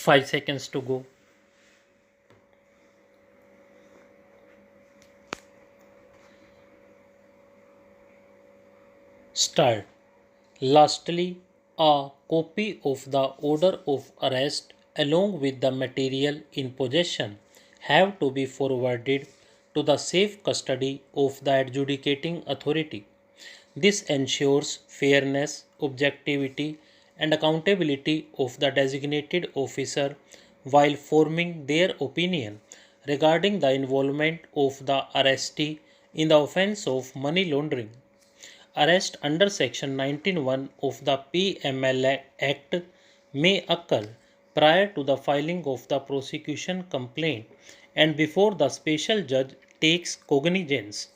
5 seconds to go. Start. Lastly, a copy of the order of arrest along with the material in possession have to be forwarded to the safe custody of the adjudicating authority. This ensures fairness, objectivity, and accountability of the designated officer while forming their opinion regarding the involvement of the arrestee in the offence of money laundering. Arrest under Section 19(1) of the PML Act may occur prior to the filing of the prosecution complaint and before the special judge takes cognizance.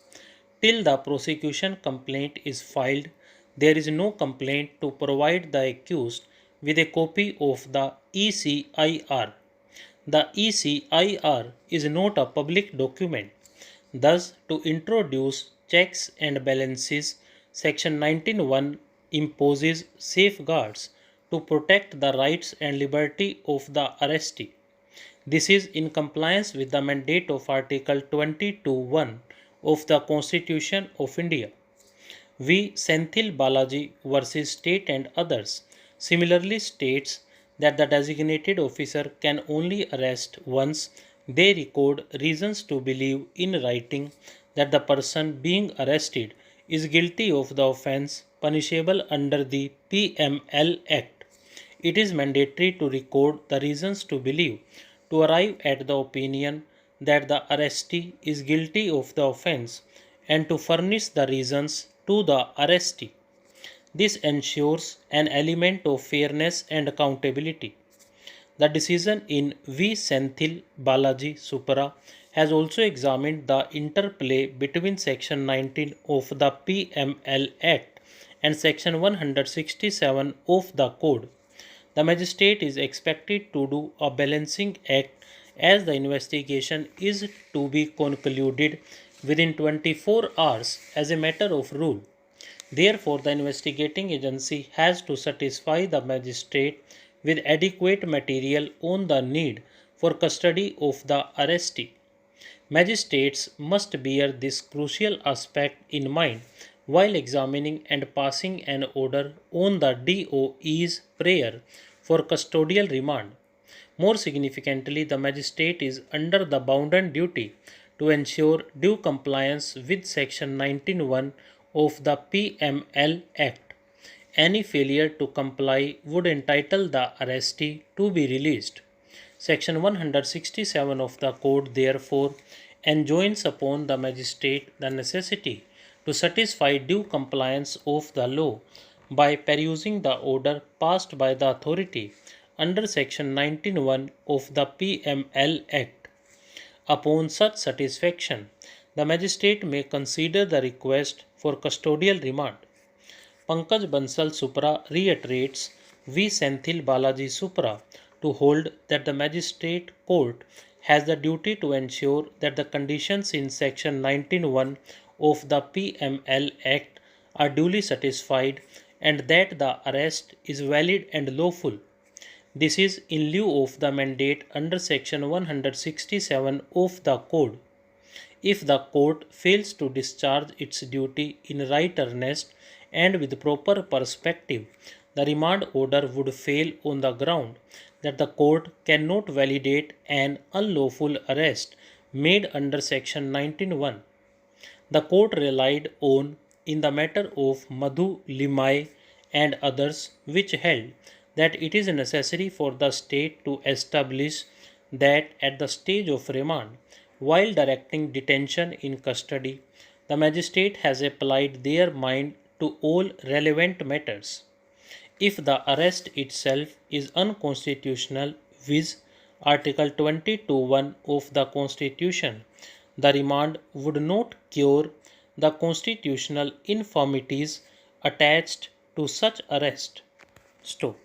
Till the prosecution complaint is filed, there is no complaint to provide the accused with a copy of the ECIR. The ECIR is not a public document. Thus, to introduce checks and balances, Section 19(1) imposes safeguards to protect the rights and liberty of the arrestee. This is in compliance with the mandate of Article 22(1) of the Constitution of India. V. Senthil Balaji versus State and others similarly states that the designated officer can only arrest once they record reasons to believe in writing that the person being arrested is guilty of the offence punishable under the PML Act. It is mandatory to record the reasons to believe to arrive at the opinion that the arrestee is guilty of the offence and to furnish the reasons to the arrestee. This ensures an element of fairness and accountability. The decision in V. Senthil Balaji Supra has also examined the interplay between Section 19 of the PML Act and Section 167 of the Code. The magistrate is expected to do a balancing act as the investigation is to be concluded within 24 hours as a matter of rule. Therefore, the investigating agency has to satisfy the magistrate with adequate material on the need for custody of the arrestee. Magistrates must bear this crucial aspect in mind while examining and passing an order on the DOE's prayer for custodial remand. More significantly, the magistrate is under the bounden duty to ensure due compliance with Section 19(1) of the PML Act. Any failure to comply would entitle the arrestee to be released. Section 167 of the Code therefore enjoins upon the magistrate the necessity to satisfy due compliance of the law by perusing the order passed by the authority under Section 19(1) of the PML Act. Upon such satisfaction, the magistrate may consider the request for custodial remand. Pankaj Bansal Supra reiterates V. Senthil Balaji Supra to hold that the magistrate court has the duty to ensure that the conditions in Section 19(1) of the PML Act are duly satisfied and that the arrest is valid and lawful. This is in lieu of the mandate under Section 167 of the Code. If the court fails to discharge its duty in right earnest and with proper perspective, the remand order would fail on the ground that the court cannot validate an unlawful arrest made under Section 19(1). The court relied on in the matter of Madhu Limai and others, which held that it is necessary for the state to establish that at the stage of remand, while directing detention in custody, the magistrate has applied their mind to all relevant matters. If the arrest itself is unconstitutional, viz. Article 22(1) of the Constitution, the remand would not cure the constitutional infirmities attached to such arrest. Stop.